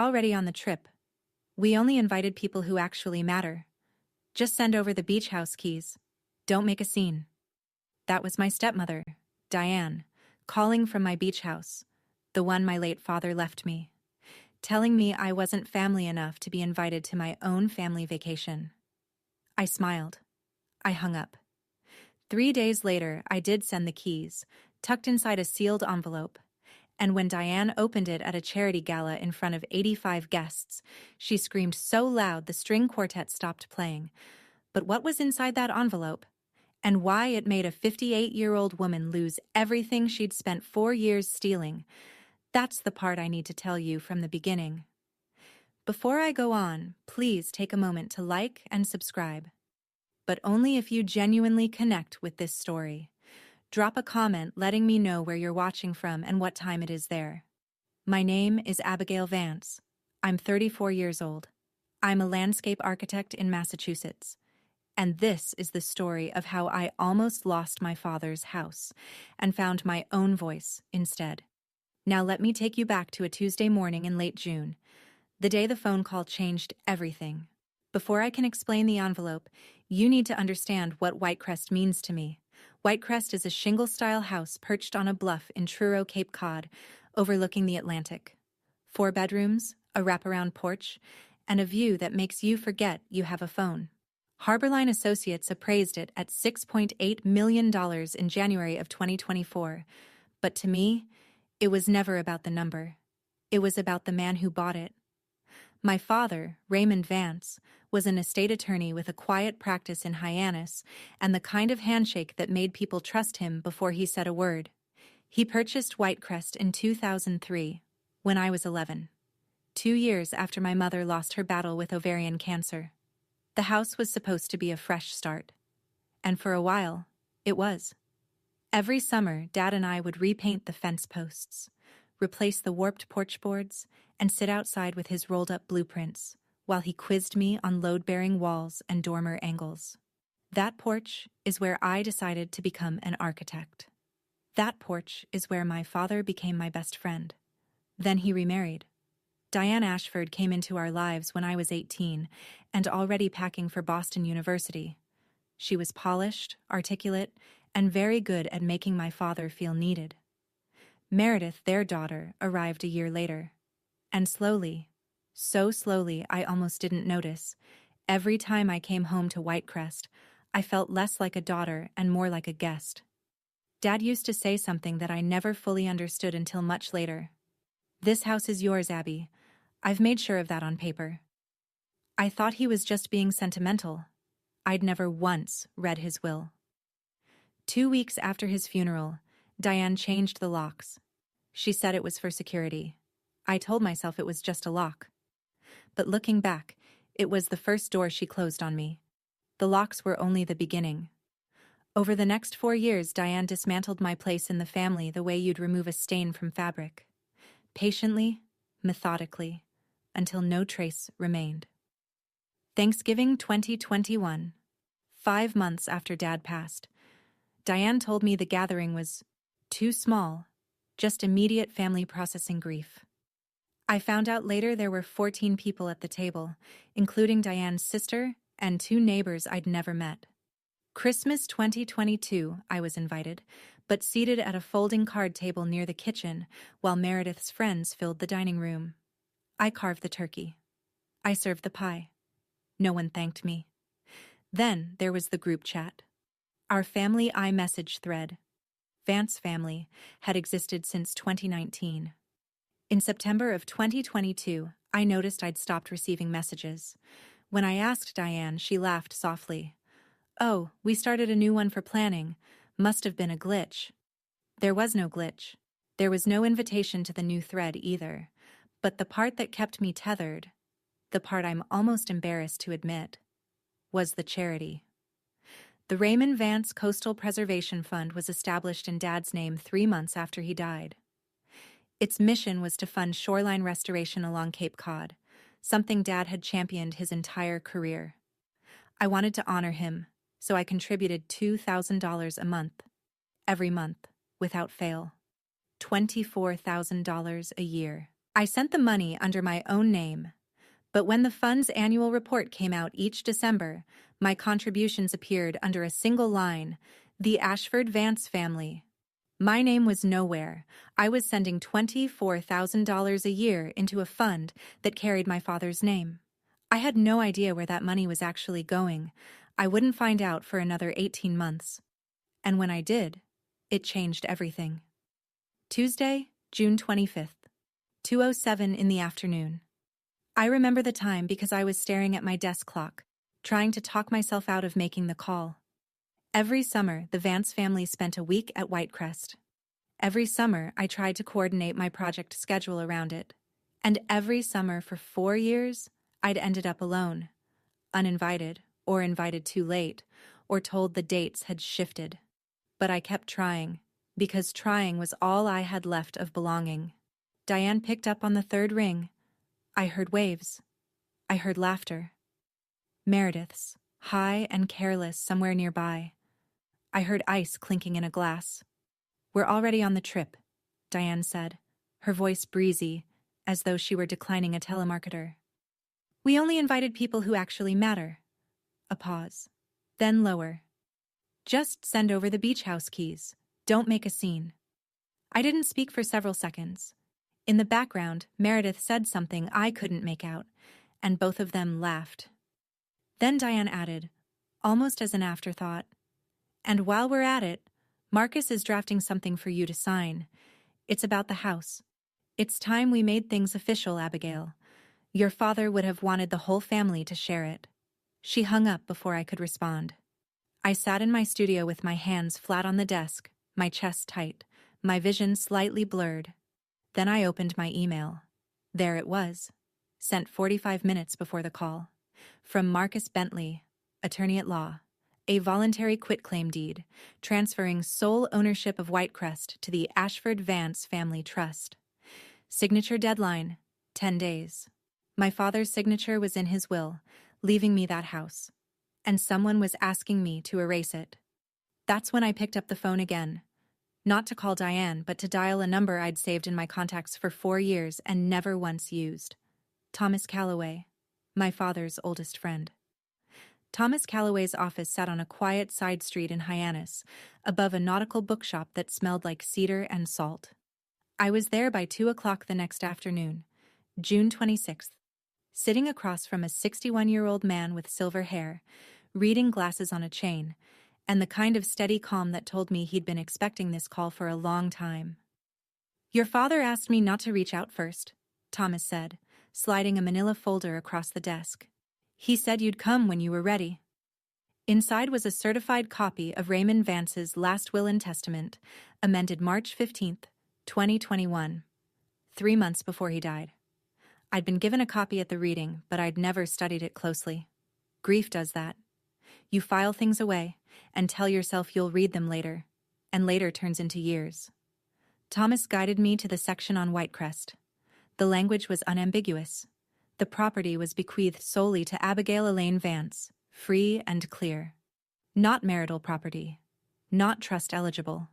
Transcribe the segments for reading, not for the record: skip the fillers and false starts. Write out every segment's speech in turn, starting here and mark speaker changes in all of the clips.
Speaker 1: Already on the trip. We only invited people who actually matter. Just send over the beach house keys. Don't make a scene. That was my stepmother, Diane, calling from my beach house, the one my late father left me, telling me I wasn't family enough to be invited to my own family vacation. I smiled. I hung up. 3 days later, I did send the keys, tucked inside a sealed envelope, and when Diane opened it at a charity gala in front of 85 guests, she screamed so loud the string quartet stopped playing. But what was inside that envelope? And why it made a 58-year-old woman lose everything she'd spent 4 years stealing? That's the part I need to tell you from the beginning. Before I go on, please take a moment to like and subscribe. But only if you genuinely connect with this story. Drop a comment letting me know where you're watching from and what time it is there. My name is Abigail Vance. I'm 34 years old. I'm a landscape architect in Massachusetts. And this is the story of how I almost lost my father's house and found my own voice instead. Now let me take you back to a Tuesday morning in late June, the day the phone call changed everything. Before I can explain the envelope, you need to understand what Whitecrest means to me. Whitecrest is a shingle-style house perched on a bluff in Truro, Cape Cod, overlooking the Atlantic. 4 bedrooms, a wraparound porch, and a view that makes you forget you have a phone. Harborline Associates appraised it at $6.8 million in January of 2024, but to me, it was never about the number. It was about the man who bought it. My father, Raymond Vance, was an estate attorney with a quiet practice in Hyannis and the kind of handshake that made people trust him before he said a word. He purchased Whitecrest in 2003, when I was 11, 2 years after my mother lost her battle with ovarian cancer. The house was supposed to be a fresh start. And for a while, it was. Every summer, Dad and I would repaint the fence posts, replace the warped porch boards, and sit outside with his rolled-up blueprints, while he quizzed me on load-bearing walls and dormer angles. That porch is where I decided to become an architect. That porch is where my father became my best friend. Then he remarried. Diane Ashford came into our lives when I was 18 and already packing for Boston University. She was polished, articulate, and very good at making my father feel needed. Meredith, their daughter, arrived a year later. And slowly, so slowly I almost didn't notice, every time I came home to Whitecrest, I felt less like a daughter and more like a guest. Dad used to say something that I never fully understood until much later. "This house is yours, Abby. I've made sure of that on paper." I thought he was just being sentimental. I'd never once read his will. 2 weeks after his funeral, Diane changed the locks. She said it was for security. I told myself it was just a lock. But looking back, it was the first door she closed on me. The locks were only the beginning. Over the next 4 years, Diane dismantled my place in the family the way you'd remove a stain from fabric. Patiently, methodically, until no trace remained. Thanksgiving 2021. 5 months after Dad passed. Diane told me the gathering was too small, just immediate family processing grief. I found out later there were 14 people at the table, including Diane's sister and 2 neighbors I'd never met. Christmas 2022, I was invited, but seated at a folding card table near the kitchen while Meredith's friends filled the dining room. I carved the turkey. I served the pie. No one thanked me. Then there was the group chat. Our family iMessage thread, Vance Family, had existed since 2019. In September of 2022, I noticed I'd stopped receiving messages. When I asked Diane, she laughed softly. "Oh, we started a new one for planning. Must have been a glitch." There was no glitch. There was no invitation to the new thread either. But the part that kept me tethered, the part I'm almost embarrassed to admit, was the charity. The Raymond Vance Coastal Preservation Fund was established in Dad's name 3 months after he died. Its mission was to fund shoreline restoration along Cape Cod, something Dad had championed his entire career. I wanted to honor him, so I contributed $2,000 a month, every month, without fail. $24,000 a year. I sent the money under my own name, but when the fund's annual report came out each December, my contributions appeared under a single line, the Ashford Vance family. My name was nowhere. I was sending $24,000 a year into a fund that carried my father's name. I had no idea where that money was actually going. I wouldn't find out for another 18 months. And when I did, it changed everything. Tuesday, June 25th, 2:07 in the afternoon. I remember the time because I was staring at my desk clock, trying to talk myself out of making the call. Every summer, the Vance family spent a week at Whitecrest. Every summer, I tried to coordinate my project schedule around it. And every summer for 4 years, I'd ended up alone, uninvited, or invited too late, or told the dates had shifted. But I kept trying, because trying was all I had left of belonging. Diane picked up on the third ring. I heard waves. I heard laughter. Meredith's, high and careless somewhere nearby. I heard ice clinking in a glass. "We're already on the trip," Diane said, her voice breezy, as though she were declining a telemarketer. "We only invited people who actually matter." A pause. Then lower. "Just send over the beach house keys. Don't make a scene." I didn't speak for several seconds. In the background, Meredith said something I couldn't make out, and both of them laughed. Then Diane added, almost as an afterthought, "And while we're at it, Marcus is drafting something for you to sign. It's about the house. It's time we made things official, Abigail. Your father would have wanted the whole family to share it." She hung up before I could respond. I sat in my studio with my hands flat on the desk, my chest tight, my vision slightly blurred. Then I opened my email. There it was, sent 45 minutes before the call. From Marcus Bentley, attorney at law. A voluntary quitclaim deed, transferring sole ownership of Whitecrest to the Ashford Vance Family Trust. Signature deadline, 10 days. My father's signature was in his will, leaving me that house. And someone was asking me to erase it. That's when I picked up the phone again. Not to call Diane, but to dial a number I'd saved in my contacts for 4 years and never once used. Thomas Calloway, my father's oldest friend. Thomas Calloway's office sat on a quiet side street in Hyannis, above a nautical bookshop that smelled like cedar and salt. I was there by 2 o'clock the next afternoon, June 26th, sitting across from a 61-year-old man with silver hair, reading glasses on a chain, and the kind of steady calm that told me he'd been expecting this call for a long time. "Your father asked me not to reach out first," Thomas said, sliding a manila folder across the desk. "He said you'd come when you were ready." Inside was a certified copy of Raymond Vance's last will and testament, amended March 15th, 2021, 3 months before he died. I'd been given a copy at the reading, but I'd never studied it closely. Grief does that. You file things away and tell yourself you'll read them later, and later turns into years. Thomas guided me to the section on Whitecrest. The language was unambiguous. The property was bequeathed solely to Abigail Elaine Vance, free and clear. Not marital property. Not trust eligible.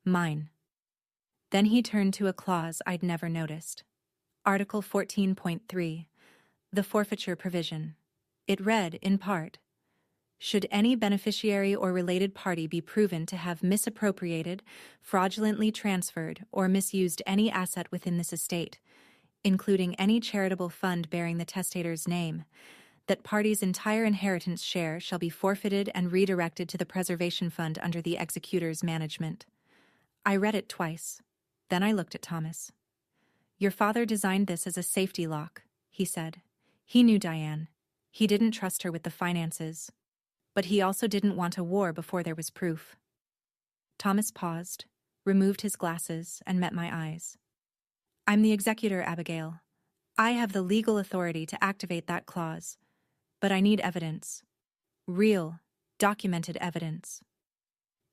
Speaker 1: Mine. Then he turned to a clause I'd never noticed. Article 14.3, the forfeiture provision. It read, in part, "Should any beneficiary or related party be proven to have misappropriated, fraudulently transferred, or misused any asset within this estate, including any charitable fund bearing the testator's name, that party's entire inheritance share shall be forfeited and redirected to the preservation fund under the executor's management." I read it twice. Then I looked at Thomas. "Your father designed this as a safety lock," he said. He knew Diane. He didn't trust her with the finances. But he also didn't want a war before there was proof. Thomas paused, removed his glasses, and met my eyes. "I'm the executor, Abigail. I have the legal authority to activate that clause. But I need evidence. Real, documented evidence."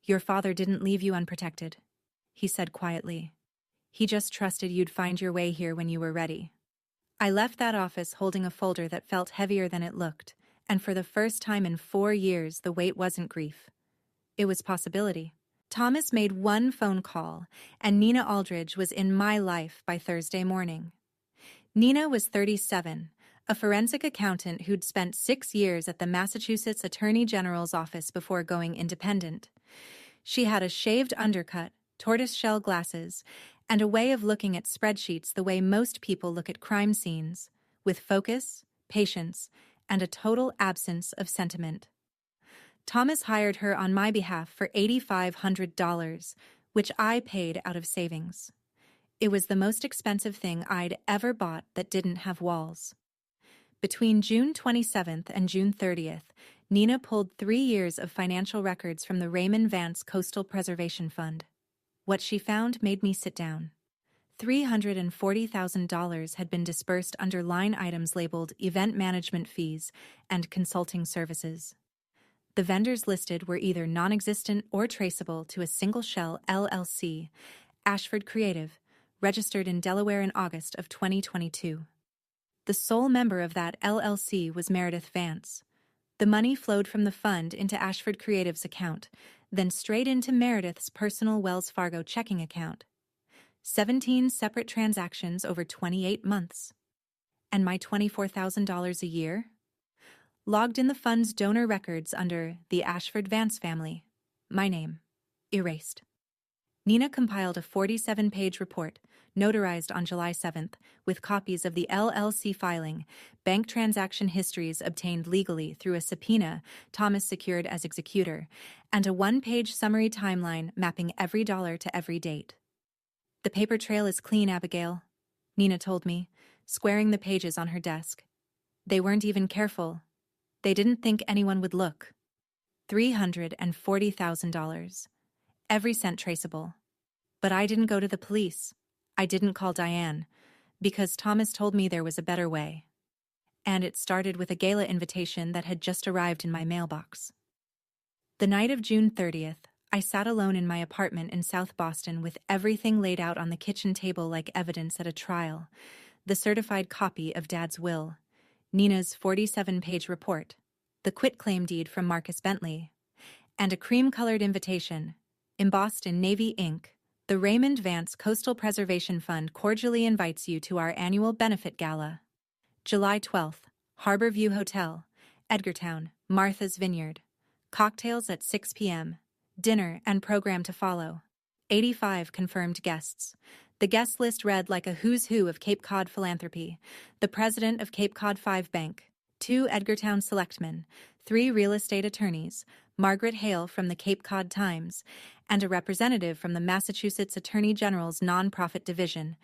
Speaker 1: "Your father didn't leave you unprotected," he said quietly. "He just trusted you'd find your way here when you were ready." I left that office holding a folder that felt heavier than it looked, and for the first time in 4 years the weight wasn't grief. It was possibility. Thomas made one phone call, and Nina Aldridge was in my life by Thursday morning. Nina was 37, a forensic accountant who'd spent 6 years at the Massachusetts Attorney General's office before going independent. She had a shaved undercut, tortoiseshell glasses, and a way of looking at spreadsheets the way most people look at crime scenes, with focus, patience, and a total absence of sentiment. Thomas hired her on my behalf for $8,500, which I paid out of savings. It was the most expensive thing I'd ever bought that didn't have walls. Between June 27th and June 30th, Nina pulled 3 years of financial records from the Raymond Vance Coastal Preservation Fund. What she found made me sit down. $340,000 had been dispersed under line items labeled event management fees and consulting services. The vendors listed were either non-existent or traceable to a single shell LLC, Ashford Creative, registered in Delaware in August of 2022. The sole member of that LLC was Meredith Vance. The money flowed from the fund into Ashford Creative's account, then straight into Meredith's personal Wells Fargo checking account. 17 separate transactions over 28 months. And my $24,000 a year? Logged in the fund's donor records under the Ashford Vance family. My name. Erased. Nina compiled a 47-page report, notarized on July 7th, with copies of the LLC filing, bank transaction histories obtained legally through a subpoena Thomas secured as executor, and a 1-page summary timeline mapping every dollar to every date. "The paper trail is clean, Abigail," Nina told me, squaring the pages on her desk. "They weren't even careful. They didn't think anyone would look. $340,000. Every cent traceable. But I didn't go to the police. I didn't call Diane, because Thomas told me there was a better way. And it started with a gala invitation that had just arrived in my mailbox." The night of June 30th, I sat alone in my apartment in South Boston with everything laid out on the kitchen table like evidence at a trial: the certified copy of Dad's will, Nina's 47-page report, the quitclaim deed from Marcus Bentley, and a cream-colored invitation, embossed in navy ink. "The Raymond Vance Coastal Preservation Fund cordially invites you to our annual benefit gala. July 12th, Harbor View Hotel, Edgartown, Martha's Vineyard. Cocktails at 6 p.m. Dinner and program to follow. 85 confirmed guests. The guest list read like a who's who of Cape Cod philanthropy: the president of Cape Cod 5 Bank, 2 Edgartown selectmen, 3 real estate attorneys, Margaret Hale from the Cape Cod Times, and a representative from the Massachusetts Attorney General's nonprofit division,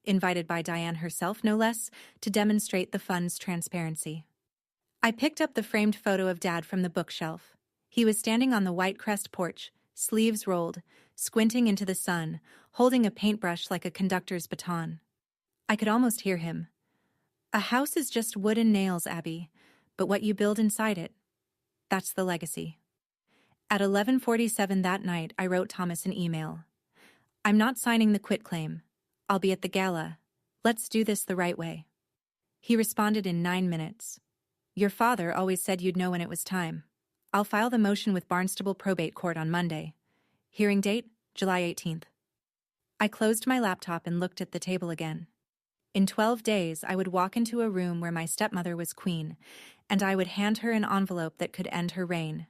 Speaker 1: invited by Diane herself no less, to demonstrate the fund's transparency." I picked up the framed photo of Dad from the bookshelf. He was standing on the White Crest porch, sleeves rolled, squinting into the sun, holding a paintbrush like a conductor's baton. I could almost hear him. "A house is just wood and nails, Abby, but what you build inside it, that's the legacy." At 11:47 that night, I wrote Thomas an email. "I'm not signing the quitclaim. I'll be at the gala. Let's do this the right way." He responded in 9 minutes. "Your father always said you'd know when it was time. I'll file the motion with Barnstable Probate Court on Monday. Hearing date, July 18th. I closed my laptop and looked at the table again. In 12 days, I would walk into a room where my stepmother was queen, and I would hand her an envelope that could end her reign.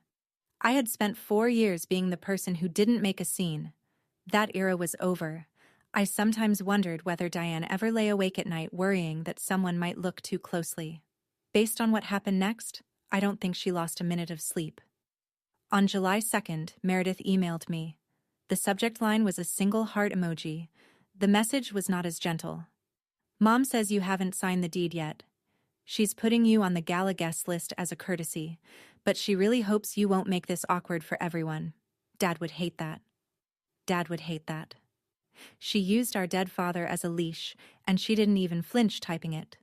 Speaker 1: I had spent 4 years being the person who didn't make a scene. That era was over. I sometimes wondered whether Diane ever lay awake at night worrying that someone might look too closely. Based on what happened next, I don't think she lost a minute of sleep. On July 2nd, Meredith emailed me. The subject line was a single heart emoji. The message was not as gentle. "Mom says you haven't signed the deed yet. She's putting you on the gala guest list as a courtesy, but she really hopes you won't make this awkward for everyone. Dad would hate that. Dad would hate that." She used our dead father as a leash, and she didn't even flinch typing it.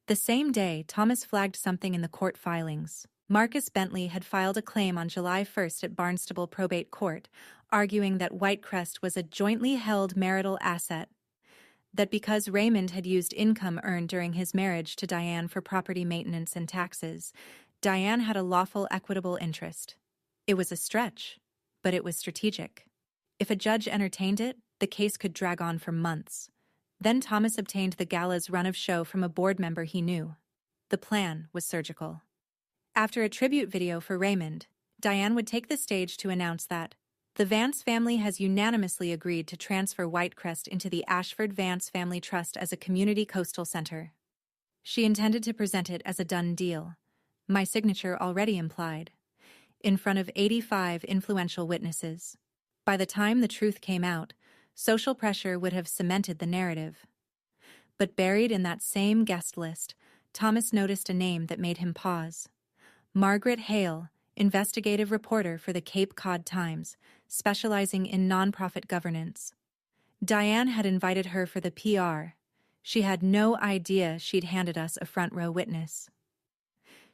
Speaker 1: The same day, Thomas flagged something in the court filings. Marcus Bentley had filed a claim on July 1st at Barnstable Probate Court, arguing that Whitecrest was a jointly held marital asset, that because Raymond had used income earned during his marriage to Diane for property maintenance and taxes, Diane had a lawful equitable interest. It was a stretch, but it was strategic. If a judge entertained it, the case could drag on for months. Then Thomas obtained the gala's run of show from a board member he knew. The plan was surgical. After a tribute video for Raymond, Diane would take the stage to announce that the Vance family has unanimously agreed to transfer Whitecrest into the Ashford Vance Family Trust as a community coastal center. She intended to present it as a done deal, my signature already implied, in front of 85 influential witnesses. By the time the truth came out, social pressure would have cemented the narrative. But buried in that same guest list, Thomas noticed a name that made him pause. Margaret Hale, investigative reporter for the Cape Cod Times, specializing in nonprofit governance. Diane had invited her for the PR. She had no idea she'd handed us a front-row witness.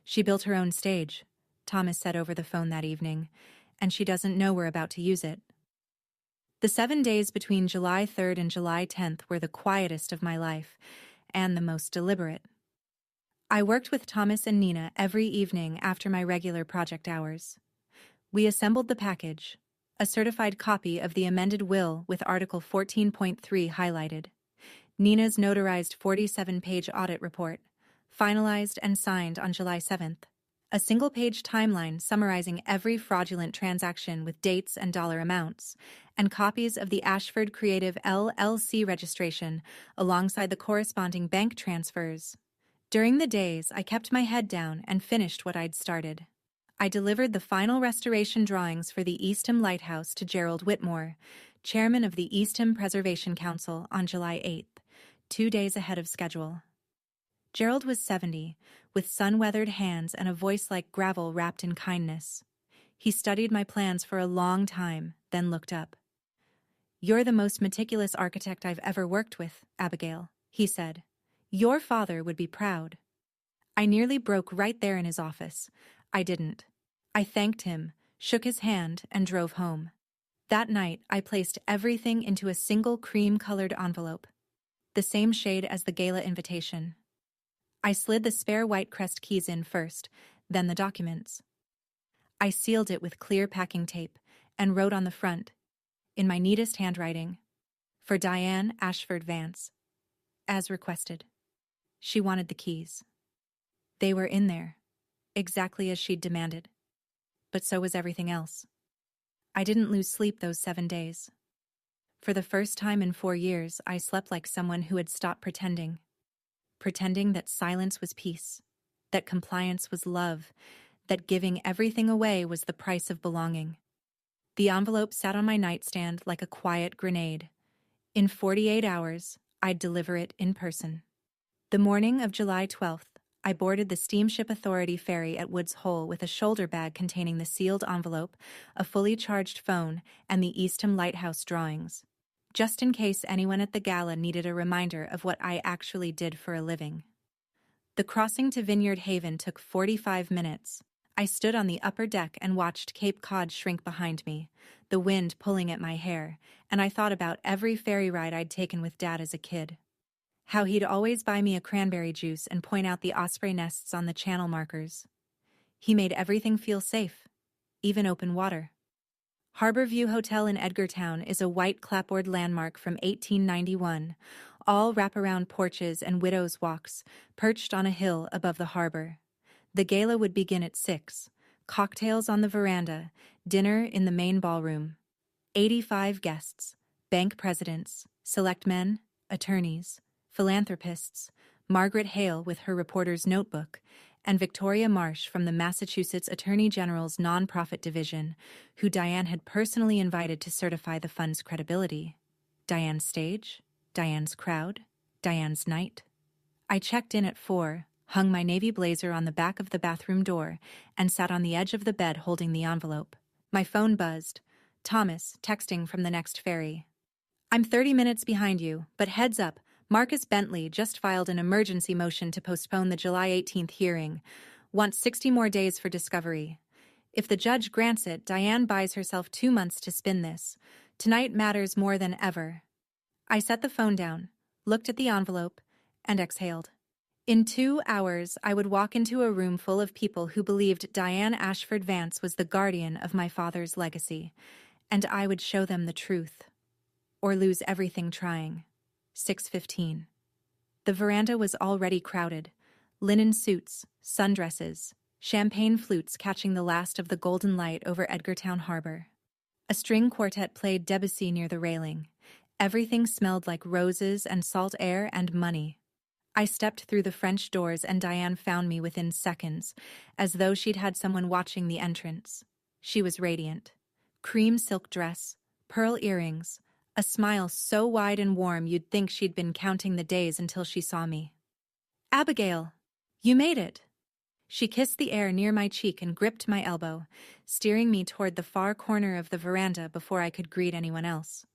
Speaker 1: She built her own stage, Thomas said over the phone that evening, and she doesn't know we're about to use it. The 7 days between July 3rd and July 10th were the quietest of my life, and the most deliberate. I worked with Thomas and Nina every evening after my regular project hours. We assembled the package, a certified copy of the amended will with Article 14.3 highlighted, Nina's notarized 47-page audit report, finalized and signed on July 7th, a single-page timeline summarizing every fraudulent transaction with dates and dollar amounts, and copies of the Ashford Creative LLC registration alongside the corresponding bank transfers. During the days, I kept my head down and finished what I'd started. I delivered the final restoration drawings for the Eastham Lighthouse to Gerald Whitmore, chairman of the Eastham Preservation Council, on July 8th, 2 days ahead of schedule. Gerald was 70, with sun-weathered hands and a voice like gravel wrapped in kindness. He studied my plans for a long time, then looked up. "You're the most meticulous architect I've ever worked with, Abigail," he said. "Your father would be proud." I nearly broke right there in his office. I didn't. I thanked him, shook his hand, and drove home. That night, I placed everything into a single cream-colored envelope, the same shade as the gala invitation. I slid the spare Whitecrest keys in first, then the documents. I sealed it with clear packing tape and wrote on the front, in my neatest handwriting, "For Diane Ashford Vance," as requested. She wanted the keys. They were in there, exactly as she'd demanded. But so was everything else. I didn't lose sleep those 7 days. For the first time in 4 years, I slept like someone who had stopped pretending. Pretending that silence was peace, that compliance was love, that giving everything away was the price of belonging. The envelope sat on my nightstand like a quiet grenade. In 48 hours, I'd deliver it in person. The morning of July 12th, I boarded the Steamship Authority ferry at Woods Hole with a shoulder bag containing the sealed envelope, a fully charged phone, and the Eastham Lighthouse drawings, just in case anyone at the gala needed a reminder of what I actually did for a living. The crossing to Vineyard Haven took 45 minutes. I stood on the upper deck and watched Cape Cod shrink behind me, the wind pulling at my hair, and I thought about every ferry ride I'd taken with Dad as a kid. How he'd always buy me a cranberry juice and point out the osprey nests on the channel markers. He made everything feel safe, even open water. Harbor View Hotel in Edgartown is a white clapboard landmark from 1891, all wraparound porches and widows' walks, perched on a hill above the harbor. The gala would begin at 6, cocktails on the veranda, dinner in the main ballroom. 85 guests, bank presidents, selectmen, attorneys, philanthropists, Margaret Hale with her reporter's notebook, and Victoria Marsh from the Massachusetts Attorney General's nonprofit division, who Diane had personally invited to certify the fund's credibility. Diane's stage, Diane's crowd, Diane's night. I checked in at 4, hung my navy blazer on the back of the bathroom door, and sat on the edge of the bed holding the envelope. My phone buzzed. Thomas, texting from the next ferry. "I'm 30 minutes behind you, but heads up, Marcus Bentley just filed an emergency motion to postpone the July 18th hearing. Wants 60 more days for discovery. If the judge grants it, Diane buys herself 2 months to spin this. Tonight matters more than ever." I set the phone down, looked at the envelope, and exhaled. In 2 hours, I would walk into a room full of people who believed Diane Ashford Vance was the guardian of my father's legacy, and I would show them the truth. Or lose everything trying. 6:15. The veranda was already crowded. Linen suits, sundresses, champagne flutes catching the last of the golden light over Edgartown Harbor. A string quartet played Debussy near the railing. Everything smelled like roses and salt air and money. I stepped through the French doors and Diane found me within seconds, as though she'd had someone watching the entrance. She was radiant. Cream silk dress, pearl earrings, a smile so wide and warm you'd think she'd been counting the days until she saw me. "Abigail, you made it!" She kissed the air near my cheek and gripped my elbow, steering me toward the far corner of the veranda before I could greet anyone else.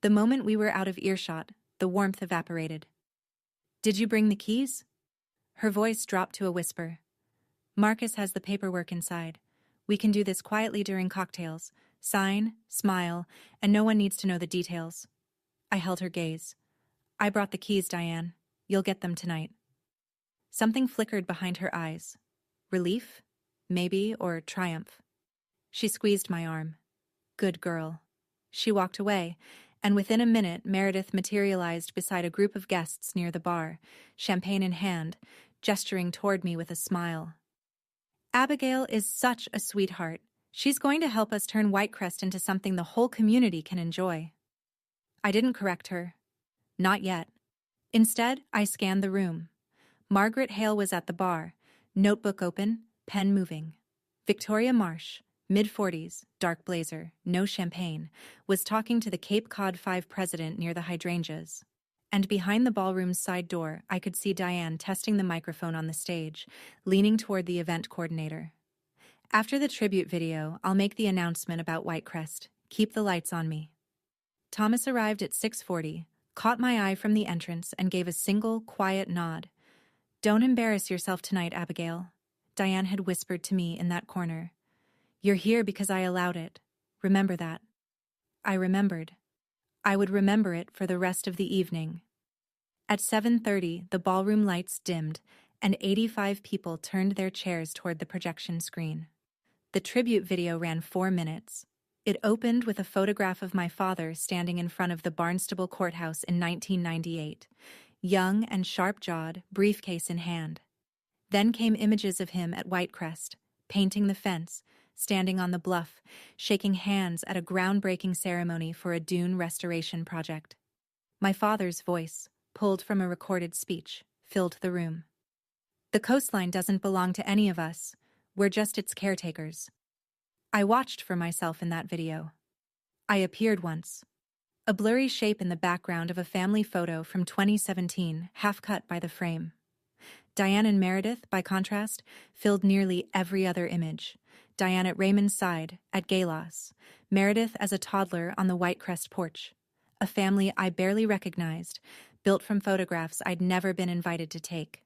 Speaker 1: The moment we were out of earshot, the warmth evaporated. "Did you bring the keys?" Her voice dropped to a whisper. "Marcus has the paperwork inside. We can do this quietly during cocktails. Sign, smile, and no one needs to know the details." I held her gaze. "I brought the keys, Diane. You'll get them tonight." Something flickered behind her eyes. Relief? Maybe, or triumph. She squeezed my arm. "Good girl." She walked away, and within a minute Meredith materialized beside a group of guests near the bar, champagne in hand, gesturing toward me with a smile. "Abigail is such a sweetheart. She's going to help us turn Whitecrest into something the whole community can enjoy." I didn't correct her. Not yet. Instead, I scanned the room. Margaret Hale was at the bar, notebook open, pen moving. Victoria Marsh, mid-40s, dark blazer, no champagne, was talking to the Cape Cod 5 president near the hydrangeas. And behind the ballroom's side door, I could see Diane testing the microphone on the stage, leaning toward the event coordinator. "After the tribute video, I'll make the announcement about Whitecrest. Keep the lights on me." Thomas arrived at 6:40, caught my eye from the entrance, and gave a single, quiet nod. "Don't embarrass yourself tonight, Abigail," Diane had whispered to me in that corner. "You're here because I allowed it. Remember that." I remembered. I would remember it for the rest of the evening. At 7:30, the ballroom lights dimmed, and 85 people turned their chairs toward the projection screen. The tribute video ran 4 minutes. It opened with a photograph of my father standing in front of the Barnstable Courthouse in 1998, young and sharp-jawed, briefcase in hand. Then came images of him at Whitecrest, painting the fence, standing on the bluff, shaking hands at a groundbreaking ceremony for a dune restoration project. My father's voice, pulled from a recorded speech, filled the room. "The coastline doesn't belong to any of us. We're just its caretakers." I watched for myself in that video. I appeared once. A blurry shape in the background of a family photo from 2017, half cut by the frame. Diane and Meredith, by contrast, filled nearly every other image. Diane at Raymond's side, at Galos. Meredith as a toddler on the Whitecrest porch. A family I barely recognized, built from photographs I'd never been invited to take.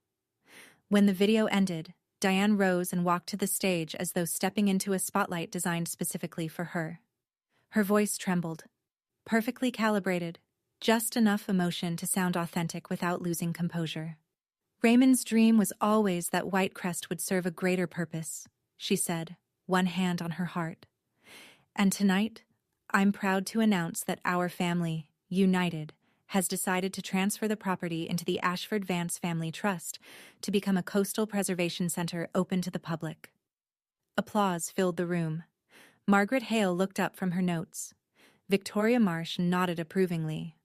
Speaker 1: When the video ended, Diane rose and walked to the stage as though stepping into a spotlight designed specifically for her. Her voice trembled. Perfectly calibrated, just enough emotion to sound authentic without losing composure. "Raymond's dream was always that Whitecrest would serve a greater purpose," she said, one hand on her heart. "And tonight, I'm proud to announce that our family, united, has decided to transfer the property into the Ashford Vance Family Trust to become a coastal preservation center open to the public." Applause filled the room. Margaret Hale looked up from her notes. Victoria Marsh nodded approvingly.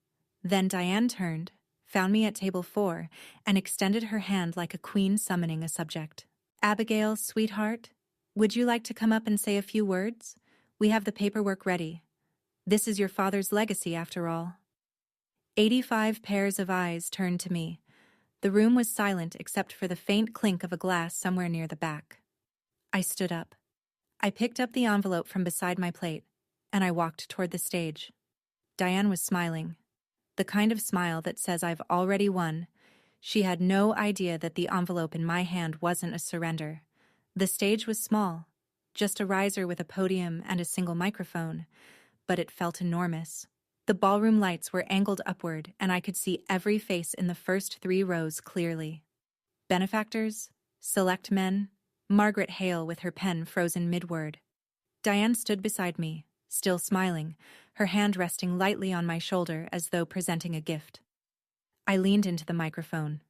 Speaker 1: Then Diane turned, found me at table 4, and extended her hand like a queen summoning a subject. "Abigail, sweetheart, would you like to come up and say a few words? We have the paperwork ready. This is your father's legacy, after all." 85 pairs of eyes turned to me. The room was silent except for the faint clink of a glass somewhere near the back. I stood up. I picked up the envelope from beside my plate, and I walked toward the stage. Diane was smiling. The kind of smile that says I've already won. She had no idea that the envelope in my hand wasn't a surrender. The stage was small, just a riser with a podium and a single microphone, but it felt enormous. The ballroom lights were angled upward, and I could see every face in the first 3 rows clearly. Benefactors, select men, Margaret Hale with her pen frozen mid-word. Diane stood beside me, still smiling, her hand resting lightly on my shoulder as though presenting a gift. I leaned into the microphone.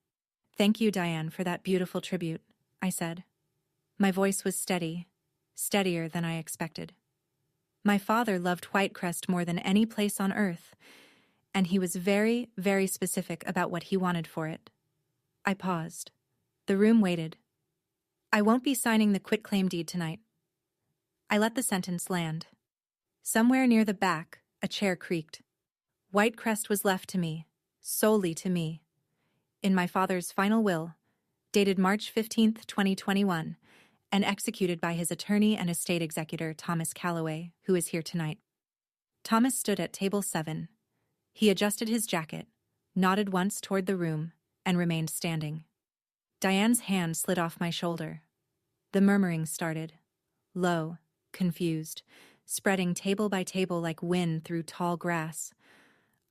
Speaker 1: "Thank you, Diane, for that beautiful tribute," I said. My voice was steady, steadier than I expected. My father loved Whitecrest more than any place on earth, and he was very, very specific about what he wanted for it. I paused. The room waited. "I won't be signing the quitclaim deed tonight." I let the sentence land. Somewhere near the back, a chair creaked. Whitecrest was left to me, solely to me. In my father's final will, dated March 15, 2021, and executed by his attorney and estate executor, Thomas Calloway, who is here tonight. Thomas stood at table 7. He adjusted his jacket, nodded once toward the room, and remained standing. Diane's hand slid off my shoulder. The murmuring started, low, confused, spreading table by table like wind through tall grass.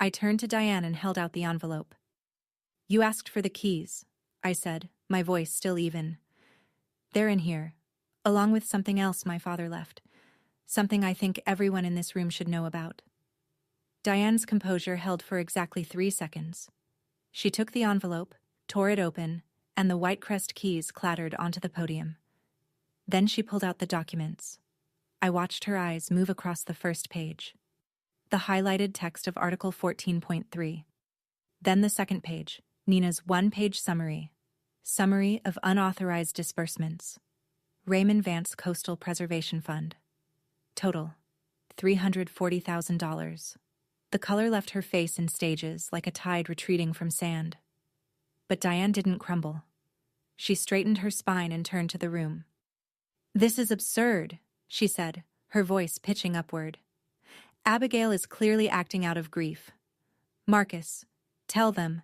Speaker 1: I turned to Diane and held out the envelope. "You asked for the keys," I said, my voice still even. "They're in here, along with something else my father left, something I think everyone in this room should know about." Diane's composure held for exactly 3 seconds. She took the envelope, tore it open, and the Whitecrest keys clattered onto the podium. Then she pulled out the documents. I watched her eyes move across the first page. The highlighted text of Article 14.3. Then the second page, Nina's one-page summary. Summary of unauthorized disbursements. Raymond Vance Coastal Preservation Fund. Total, $340,000. The color left her face in stages like a tide retreating from sand. But Diane didn't crumble. She straightened her spine and turned to the room. "This is absurd," she said, her voice pitching upward. "Abigail is clearly acting out of grief. Marcus, tell them."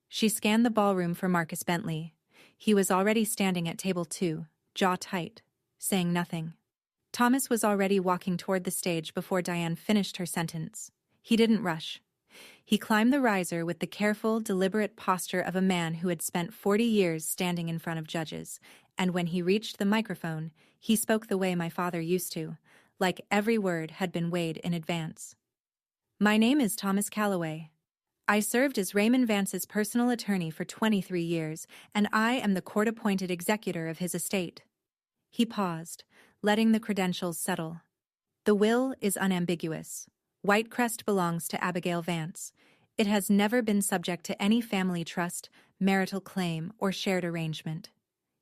Speaker 1: She scanned the ballroom for Marcus Bentley. He was already standing at table 2, jaw tight, saying nothing. Thomas was already walking toward the stage before Diane finished her sentence. He didn't rush. He climbed the riser with the careful, deliberate posture of a man who had spent 40 years standing in front of judges, and when he reached the microphone, he spoke the way my father used to, like every word had been weighed in advance. "My name is Thomas Calloway. I served as Raymond Vance's personal attorney for 23 years, and I am the court-appointed executor of his estate." He paused, letting the credentials settle. "The will is unambiguous. Whitecrest belongs to Abigail Vance. It has never been subject to any family trust, marital claim, or shared arrangement."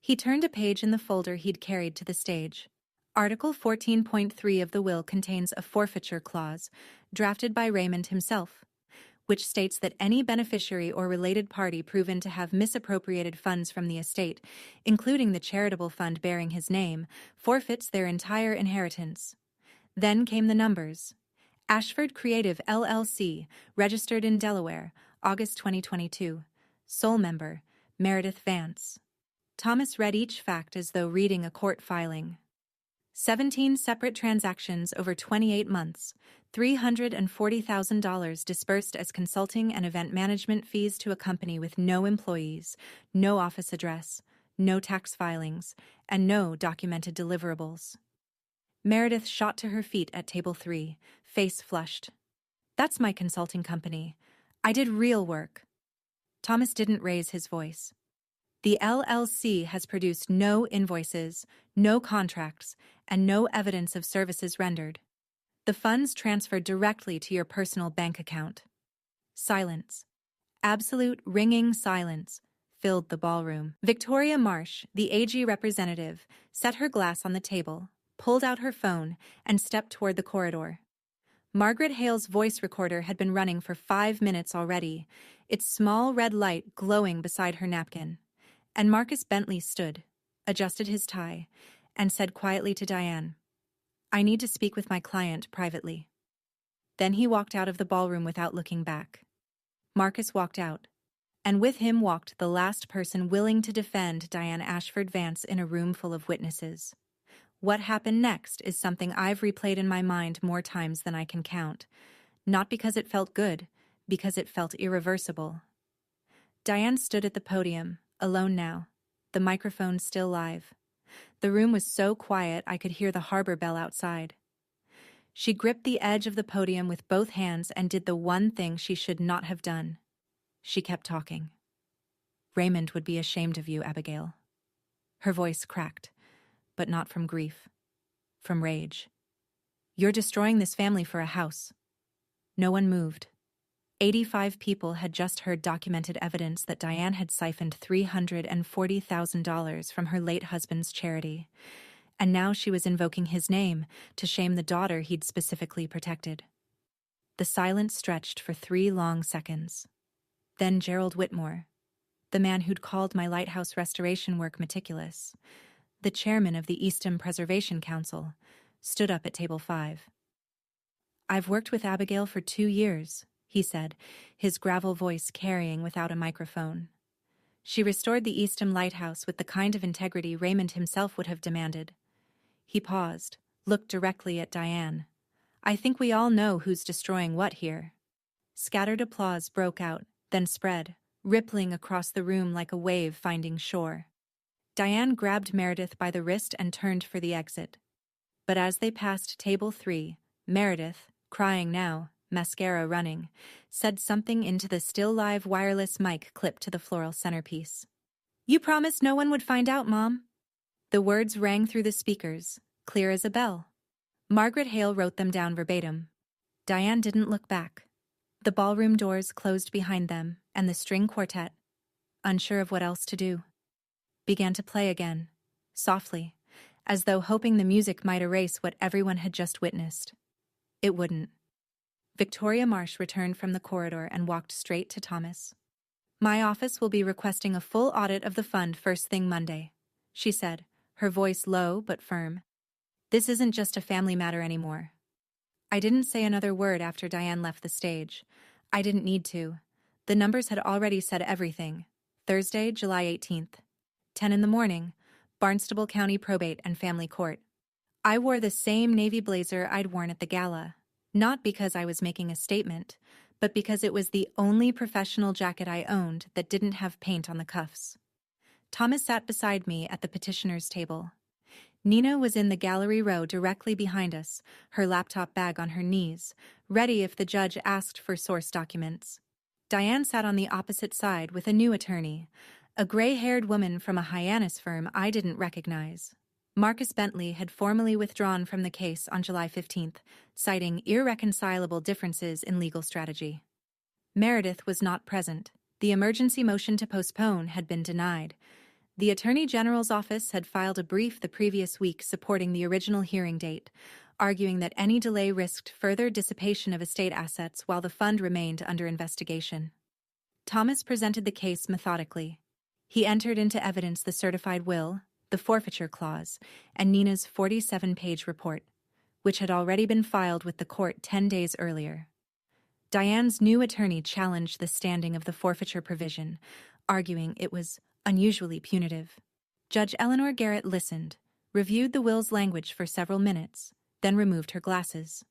Speaker 1: He turned a page in the folder he'd carried to the stage. Article 14.3 of the will contains a forfeiture clause, drafted by Raymond himself, which states that any beneficiary or related party proven to have misappropriated funds from the estate, including the charitable fund bearing his name, forfeits their entire inheritance. Then came the numbers. Ashford Creative LLC, registered in Delaware, August 2022. Sole member, Meredith Vance. Thomas read each fact as though reading a court filing. 17 separate transactions over 28 months, $340,000 disbursed as consulting and event management fees to a company with no employees, no office address, no tax filings, and no documented deliverables. Meredith shot to her feet at table 3, face flushed. "That's my consulting company. I did real work." Thomas didn't raise his voice. "The LLC has produced no invoices, no contracts, and no evidence of services rendered. The funds transferred directly to your personal bank account." Silence. Absolute ringing silence filled the ballroom. Victoria Marsh, the AG representative, set her glass on the table, pulled out her phone, and stepped toward the corridor. Margaret Hale's voice recorder had been running for 5 minutes already, its small red light glowing beside her napkin. And Marcus Bentley stood, adjusted his tie, and said quietly to Diane, "I need to speak with my client privately." Then he walked out of the ballroom without looking back. Marcus walked out, and with him walked the last person willing to defend Diane Ashford Vance in a room full of witnesses. What happened next is something I've replayed in my mind more times than I can count, not because it felt good, because it felt irreversible. Diane stood at the podium, alone now, the microphone still live. The room was so quiet I could hear the harbor bell outside. She gripped the edge of the podium with both hands and did the one thing she should not have done. She kept talking. Raymond would be ashamed of you, Abigail. Her voice cracked, but not from grief, from rage. You're destroying this family for a house. No one moved. 85 people had just heard documented evidence that Diane had siphoned $340,000 from her late husband's charity, and now she was invoking his name to shame the daughter he'd specifically protected. The silence stretched for 3 long seconds. Then Gerald Whitmore, the man who'd called my lighthouse restoration work meticulous, the chairman of the Eastham Preservation Council, stood up at table 5. I've worked with Abigail for 2 years, he said, his gravel voice carrying without a microphone. She restored the Eastham Lighthouse with the kind of integrity Raymond himself would have demanded. He paused, looked directly at Diane. I think we all know who's destroying what here. Scattered applause broke out, then spread, rippling across the room like a wave finding shore. Diane grabbed Meredith by the wrist and turned for the exit. But as they passed table 3, Meredith, crying now, mascara running, said something into the still-live wireless mic clipped to the floral centerpiece. You promised no one would find out, Mom. The words rang through the speakers, clear as a bell. Margaret Hale wrote them down verbatim. Diane didn't look back. The ballroom doors closed behind them, and the string quartet, unsure of what else to do, began to play again, softly, as though hoping the music might erase what everyone had just witnessed. It wouldn't. Victoria Marsh returned from the corridor and walked straight to Thomas. My office will be requesting a full audit of the fund first thing Monday, she said, her voice low but firm. This isn't just a family matter anymore. I didn't say another word after Diane left the stage. I didn't need to. The numbers had already said everything. Thursday, July 18th. 10 in the morning, Barnstable County Probate and Family Court. I wore the same navy blazer I'd worn at the gala. Not because I was making a statement, but because it was the only professional jacket I owned that didn't have paint on the cuffs. Thomas sat beside me at the petitioner's table. Nina was in the gallery row directly behind us, her laptop bag on her knees, ready if the judge asked for source documents. Diane sat on the opposite side with a new attorney, a gray-haired woman from a Hyannis firm I didn't recognize. Marcus Bentley had formally withdrawn from the case on July 15th, citing irreconcilable differences in legal strategy. Meredith was not present. The emergency motion to postpone had been denied. The Attorney General's office had filed a brief the previous week supporting the original hearing date, arguing that any delay risked further dissipation of estate assets while the fund remained under investigation. Thomas presented the case methodically. He entered into evidence the certified will, the forfeiture clause, and Nina's 47-page report, which had already been filed with the court 10 days earlier. Diane's new attorney challenged the standing of the forfeiture provision, arguing it was unusually punitive. Judge Eleanor Garrett listened, reviewed the will's language for several minutes, then removed her glasses.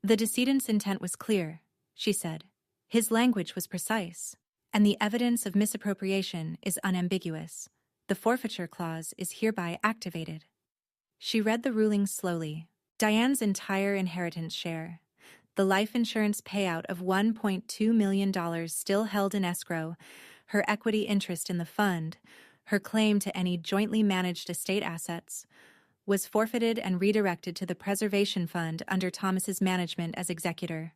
Speaker 1: The decedent's intent was clear, she said. His language was precise, and the evidence of misappropriation is unambiguous. The forfeiture clause is hereby activated. She read the ruling slowly. Diane's entire inheritance share, the life insurance payout of $1.2 million still held in escrow, her equity interest in the fund, her claim to any jointly managed estate assets, was forfeited and redirected to the Preservation Fund under Thomas's management as executor.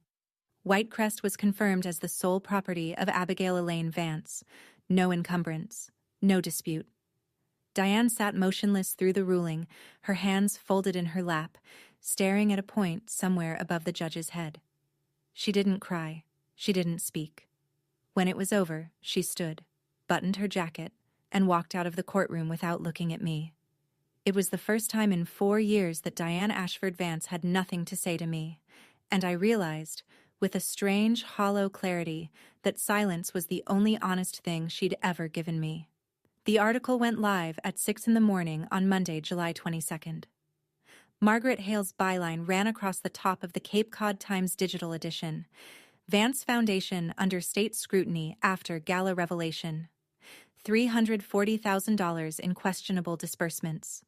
Speaker 1: Whitecrest was confirmed as the sole property of Abigail Elaine Vance. No encumbrance, no dispute. Diane sat motionless through the ruling, her hands folded in her lap, staring at a point somewhere above the judge's head. She didn't cry. She didn't speak. When it was over, she stood, buttoned her jacket, and walked out of the courtroom without looking at me. It was the first time in 4 years that Diane Ashford Vance had nothing to say to me, and I realized, with a strange, hollow clarity, that silence was the only honest thing she'd ever given me. The article went live at 6 in the morning on Monday, July 22nd. Margaret Hale's byline ran across the top of the Cape Cod Times digital edition. Vance Foundation under state scrutiny after gala revelation. $340,000 in questionable disbursements.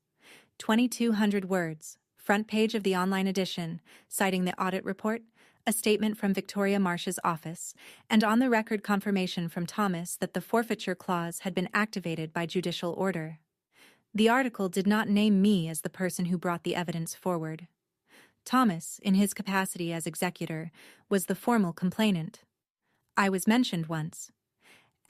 Speaker 1: 2,200 words, front page of the online edition, citing the audit report, a statement from Victoria Marsh's office, and on-the-record confirmation from Thomas that the forfeiture clause had been activated by judicial order. The article did not name me as the person who brought the evidence forward. Thomas, in his capacity as executor, was the formal complainant. I was mentioned once.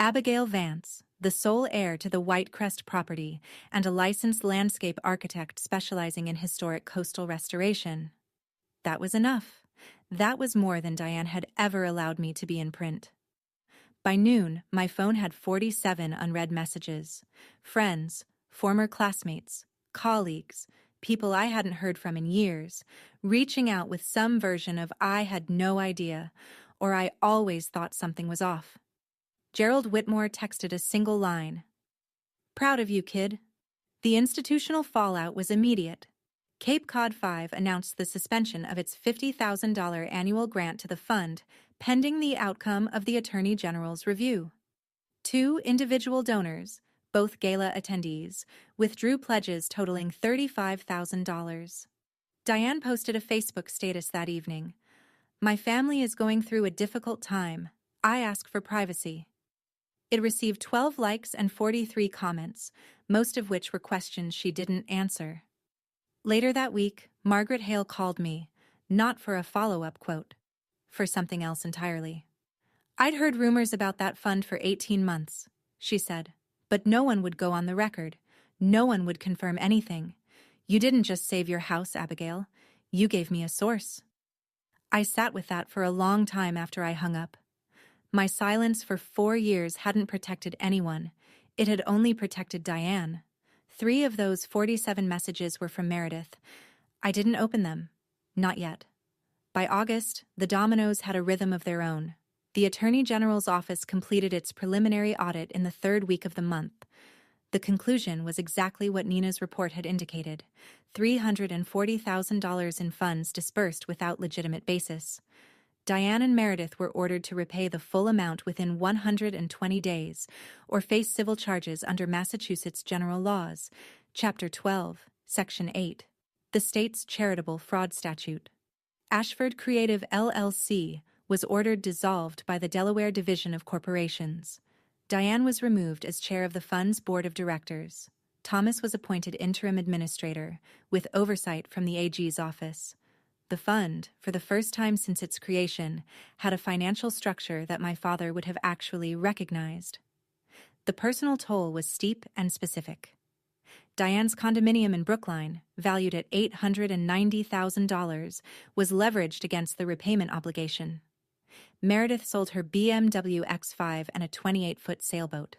Speaker 1: Abigail Vance, the sole heir to the Whitecrest property and a licensed landscape architect specializing in historic coastal restoration. That was enough. That was more than Diane had ever allowed me to be in print. By noon, my phone had 47 unread messages. Friends, former classmates, colleagues, people I hadn't heard from in years, reaching out with some version of "I had no idea," or "I always thought something was off." Gerald Whitmore texted a single line. "Proud of you, kid." The institutional fallout was immediate. Cape Cod 5 announced the suspension of its $50,000 annual grant to the fund, pending the outcome of the Attorney General's review. 2 individual donors, both gala attendees, withdrew pledges totaling $35,000. Diane posted a Facebook status that evening. "My family is going through a difficult time. I ask for privacy." It received 12 likes and 43 comments, most of which were questions she didn't answer. Later that week, Margaret Hale called me, not for a follow-up quote, for something else entirely. "I'd heard rumors about that fund for 18 months, she said, "but no one would go on the record. No one would confirm anything. You didn't just save your house, Abigail. You gave me a source." I sat with that for a long time after I hung up. My silence for 4 years hadn't protected anyone. It had only protected Diane. 3 of those 47 messages were from Meredith. I didn't open them. Not yet. By August, the dominoes had a rhythm of their own. The Attorney General's office completed its preliminary audit in the 3rd week of the month. The conclusion was exactly what Nina's report had indicated: $340,000 in funds dispersed without legitimate basis. Diane and Meredith were ordered to repay the full amount within 120 days, or face civil charges under Massachusetts General Laws, Chapter 12, Section 8, the state's charitable fraud statute. Ashford Creative LLC was ordered dissolved by the Delaware Division of Corporations. Diane was removed as chair of the fund's board of directors. Thomas was appointed interim administrator, with oversight from the AG's office. The fund, for the first time since its creation, had a financial structure that my father would have actually recognized. The personal toll was steep and specific. Diane's condominium in Brookline, valued at $890,000, was leveraged against the repayment obligation. Meredith sold her BMW X5 and a 28-foot sailboat.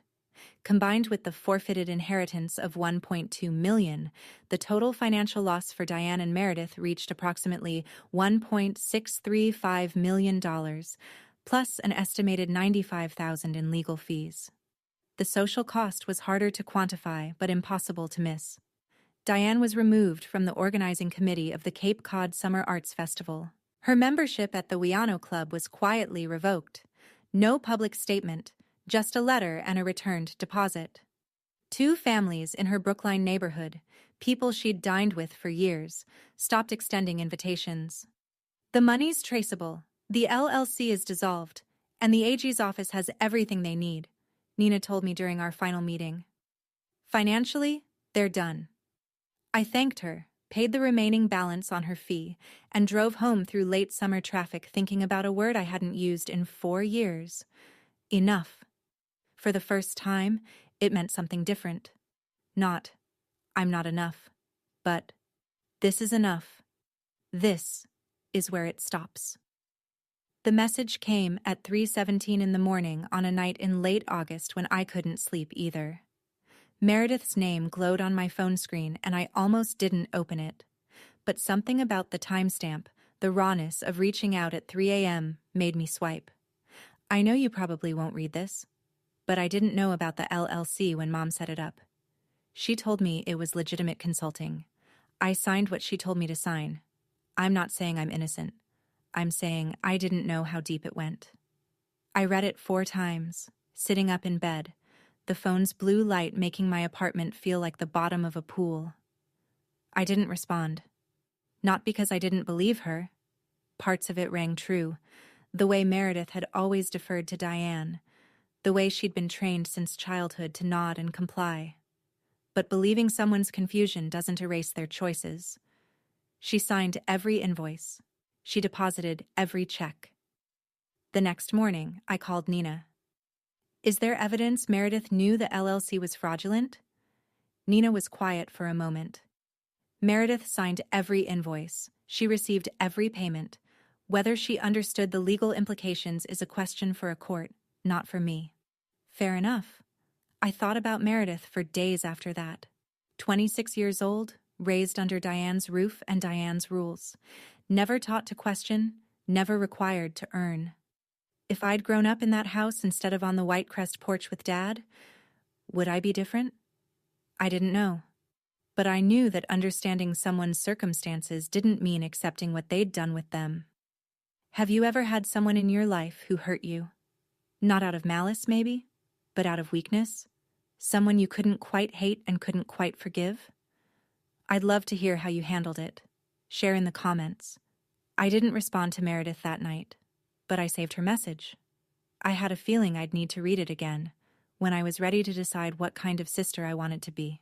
Speaker 1: Combined with the forfeited inheritance of $1.2 million, the total financial loss for Diane and Meredith reached approximately $1.635 million, plus an estimated $95,000 in legal fees. The social cost was harder to quantify but impossible to miss. Diane was removed from the organizing committee of the Cape Cod Summer Arts Festival. Her membership at the Wiano Club was quietly revoked. No public statement, just a letter and a returned deposit. 2 families in her Brookline neighborhood, people she'd dined with for years, stopped extending invitations. "The money's traceable, the LLC is dissolved, and the AG's office has everything they need," Nina told me during our final meeting. "Financially, they're done." I thanked her, paid the remaining balance on her fee, and drove home through late summer traffic thinking about a word I hadn't used in 4 years. Enough. For the first time, it meant something different. Not, "I'm not enough," but, "This is enough. This is where it stops." The message came at 3:17 in the morning on a night in late August when I couldn't sleep either. Meredith's name glowed on my phone screen and I almost didn't open it. But something about the timestamp, the rawness of reaching out at 3 a.m., made me swipe. "I know you probably won't read this, but I didn't know about the LLC when Mom set it up. She told me it was legitimate consulting. I signed what she told me to sign. I'm not saying I'm innocent. I'm saying I didn't know how deep it went." I read it 4 times, sitting up in bed, the phone's blue light making my apartment feel like the bottom of a pool. I didn't respond. Not because I didn't believe her, Parts of it rang true. The way Meredith had always deferred to Diane. The way she'd been trained since childhood to nod and comply. But believing someone's confusion doesn't erase their choices. She signed every invoice. She deposited every check. The next morning, I called Nina. "Is there evidence Meredith knew the LLC was fraudulent?" Nina was quiet for a moment. Meredith signed every invoice. She received every payment. Whether she understood the legal implications is a question for a court, not for me. Fair enough. I thought about Meredith for days after that. 26 years old, raised under Diane's roof and Diane's rules. Never taught to question, never required to earn. If I'd grown up in that house instead of on the White Crest porch with Dad, would I be different? I didn't know. But I knew that understanding someone's circumstances didn't mean accepting what they'd done with them. Have you ever had someone in your life who hurt you? Not out of malice, maybe, but out of weakness? Someone you couldn't quite hate and couldn't quite forgive? I'd love to hear how you handled it. Share in the comments. I didn't respond to Meredith that night, but I saved her message. I had a feeling I'd need to read it again, when I was ready to decide what kind of sister I wanted to be.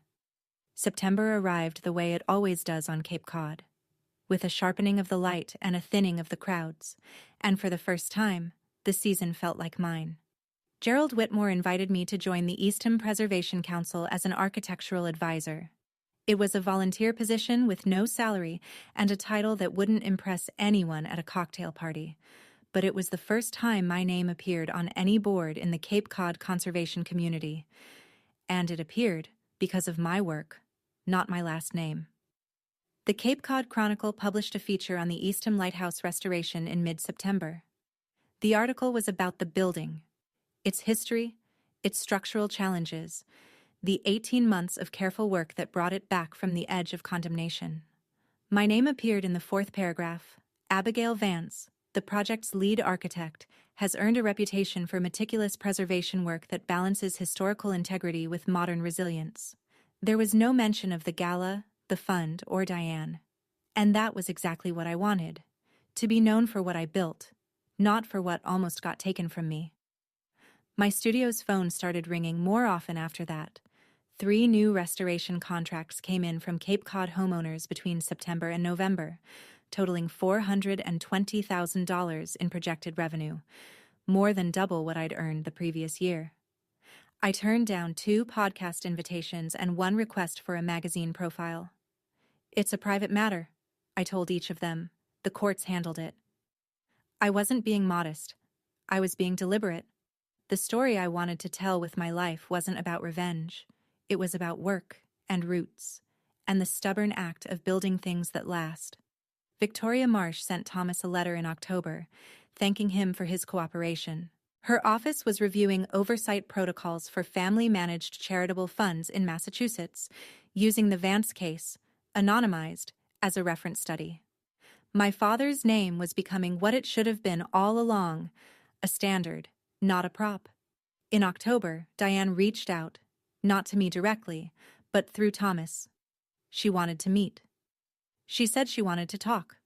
Speaker 1: September arrived the way it always does on Cape Cod, with a sharpening of the light and a thinning of the crowds, and for the first time, the season felt like mine. Gerald Whitmore invited me to join the Eastham Preservation Council as an architectural advisor. It was a volunteer position with no salary and a title that wouldn't impress anyone at a cocktail party, but it was the first time my name appeared on any board in the Cape Cod conservation community, and it appeared because of my work, not my last name. The Cape Cod Chronicle published a feature on the Eastham Lighthouse restoration in mid-September. The article was about the building, its history, its structural challenges, the 18 months of careful work that brought it back from the edge of condemnation. My name appeared in the fourth paragraph. Abigail Vance, the project's lead architect, has earned a reputation for meticulous preservation work that balances historical integrity with modern resilience. There was no mention of the gala, the fund, or Diane. And that was exactly what I wanted. To be known for what I built, not for what almost got taken from me. My studio's phone started ringing more often after that. 3 new restoration contracts came in from Cape Cod homeowners between September and November, totaling $420,000 in projected revenue, more than double what I'd earned the previous year. I turned down 2 podcast invitations and 1 request for a magazine profile. "It's a private matter," I told each of them. "The courts handled it." I wasn't being modest. I was being deliberate. The story I wanted to tell with my life wasn't about revenge. It was about work and roots, and the stubborn act of building things that last. Victoria Marsh sent Thomas a letter in October, thanking him for his cooperation. Her office was reviewing oversight protocols for family-managed charitable funds in Massachusetts, using the Vance case, anonymized, as a reference study. My father's name was becoming what it should have been all along, a standard, not a prop. In October, Diane reached out, not to me directly, but through Thomas. She wanted to meet. She said she wanted to talk.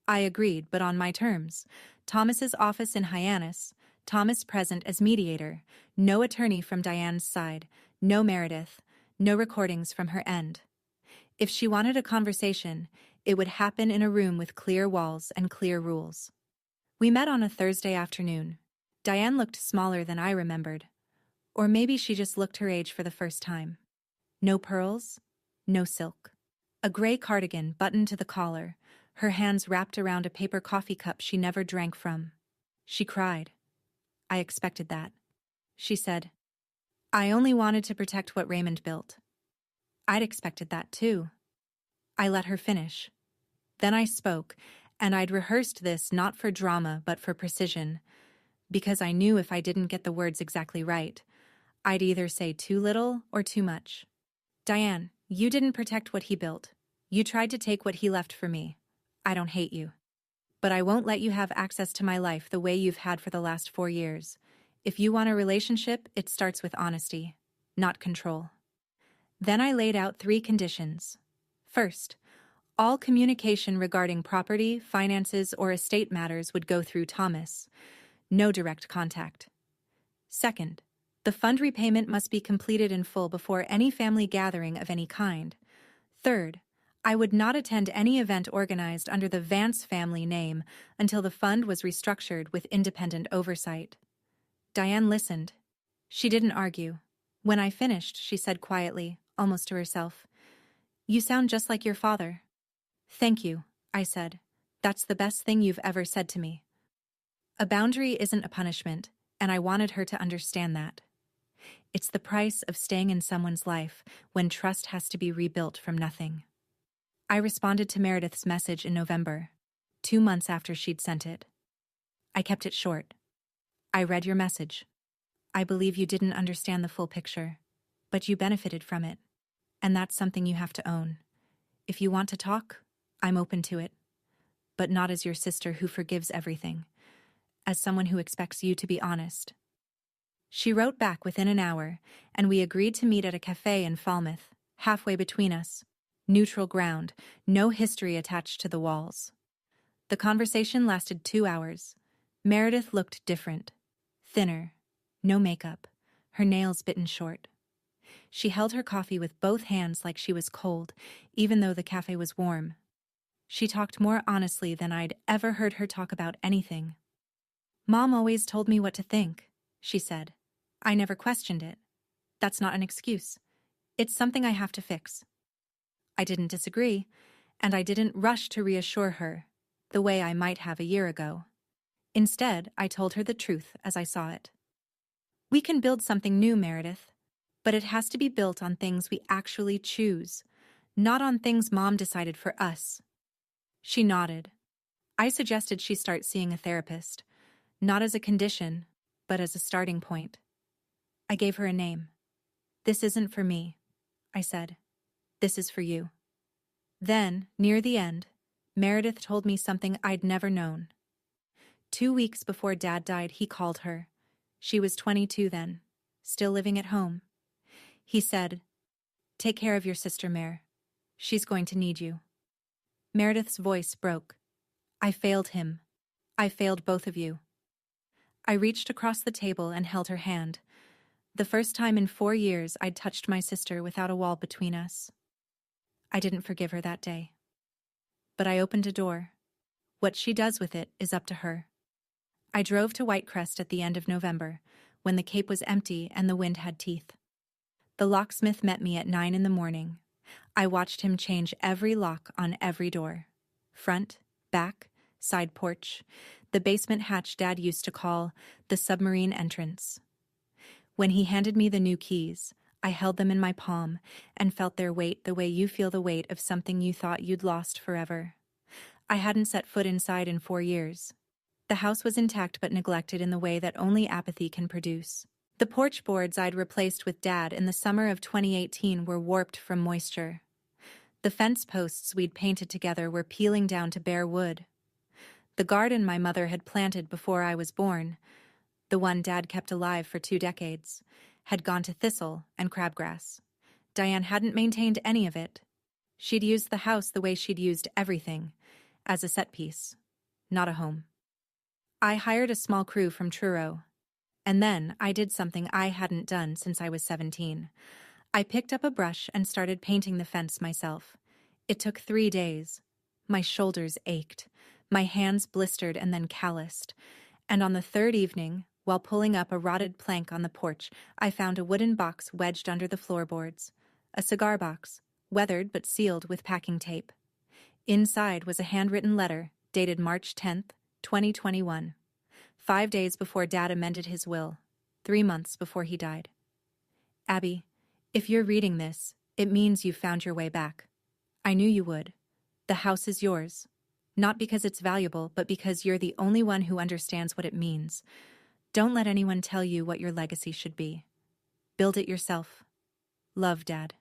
Speaker 1: I agreed, but on my terms. Thomas's office in Hyannis, Thomas present as mediator, no attorney from Diane's side, no Meredith, no recordings from her end. If she wanted a conversation, it would happen in a room with clear walls and clear rules. We met on a Thursday afternoon. Diane looked smaller than I remembered. Or maybe she just looked her age for the first time. No pearls, no silk. A gray cardigan buttoned to the collar, her hands wrapped around a paper coffee cup she never drank from. She cried. I expected that. She said, "I only wanted to protect what Raymond built." I'd expected that too. I let her finish. Then I spoke, and I'd rehearsed this not for drama but for precision, because I knew if I didn't get the words exactly right, I'd either say too little or too much. "Diane, you didn't protect what he built. You tried to take what he left for me. I don't hate you. But I won't let you have access to my life the way you've had for the last 4 years. If you want a relationship, it starts with honesty, not control." Then I laid out 3 conditions. First, All communication regarding property, finances, or estate matters would go through Thomas. No direct contact. Second, the fund repayment must be completed in full before any family gathering of any kind. Third, I would not attend any event organized under the Vance family name until the fund was restructured with independent oversight. Diane listened. She didn't argue. When I finished, she said quietly, almost to herself, "You sound just like your father." "Thank you," I said. "That's the best thing you've ever said to me." A boundary isn't a punishment, and I wanted her to understand that. It's the price of staying in someone's life when trust has to be rebuilt from nothing. I responded to Meredith's message in November, 2 months after she'd sent it. I kept it short. "I read your message. I believe you didn't understand the full picture, but you benefited from it, and that's something you have to own. If you want to talk, I'm open to it, but not as your sister who forgives everything, as someone who expects you to be honest." She wrote back within an hour, and we agreed to meet at a cafe in Falmouth, halfway between us. Neutral ground, no history attached to the walls. The conversation lasted 2 hours. Meredith looked different. Thinner. No makeup. Her nails bitten short. She held her coffee with both hands like she was cold, even though the cafe was warm. She talked more honestly than I'd ever heard her talk about anything. "Mom always told me what to think," she said. "I never questioned it. That's not an excuse. It's something I have to fix." I didn't disagree, and I didn't rush to reassure her, the way I might have a year ago. Instead, I told her the truth as I saw it. "We can build something new, Meredith, but it has to be built on things we actually choose, not on things Mom decided for us." She nodded. I suggested she start seeing a therapist, not as a condition, but as a starting point. I gave her a name. "This isn't for me," I said. "This is for you." Then, near the end, Meredith told me something I'd never known. 2 weeks before Dad died, he called her. She was 22 then, still living at home. He said, "Take care of your sister, Mare. She's going to need you." Meredith's voice broke. "I failed him. I failed both of you." I reached across the table and held her hand. The first time in 4 years I'd touched my sister without a wall between us. I didn't forgive her that day. But I opened a door. What she does with it is up to her. I drove to Whitecrest at the end of November, when the Cape was empty and the wind had teeth. The locksmith met me at 9 in the morning. I watched him change every lock on every door. Front, back, side porch, the basement hatch Dad used to call the submarine entrance. When he handed me the new keys, I held them in my palm and felt their weight the way you feel the weight of something you thought you'd lost forever. I hadn't set foot inside in 4 years. The house was intact but neglected in the way that only apathy can produce. The porch boards I'd replaced with Dad in the summer of 2018 were warped from moisture. The fence posts we'd painted together were peeling down to bare wood. The garden my mother had planted before I was born, the one Dad kept alive for 2 decades, had gone to thistle and crabgrass. Diane hadn't maintained any of it. She'd used the house the way she'd used everything, as a set piece, not a home. I hired a small crew from Truro. And then I did something I hadn't done since I was 17. I picked up a brush and started painting the fence myself. It took 3 days. My shoulders ached. My hands blistered and then calloused. And on the 3rd evening, while pulling up a rotted plank on the porch, I found a wooden box wedged under the floorboards. A cigar box, weathered but sealed with packing tape. Inside was a handwritten letter, dated March 10th, 2021. 5 days before Dad amended his will. 3 months before he died. "Abby, if you're reading this, it means you've found your way back. I knew you would. The house is yours. Not because it's valuable, but because you're the only one who understands what it means. Don't let anyone tell you what your legacy should be. Build it yourself. Love, Dad."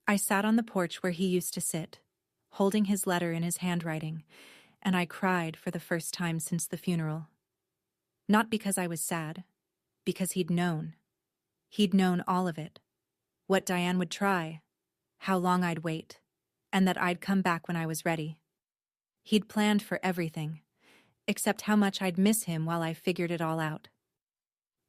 Speaker 1: I sat on the porch where he used to sit, holding his letter in his handwriting, and I cried for the first time since the funeral. Not because I was sad, because he'd known. He'd known all of it. What Diane would try, how long I'd wait, and that I'd come back when I was ready. He'd planned for everything, except how much I'd miss him while I figured it all out.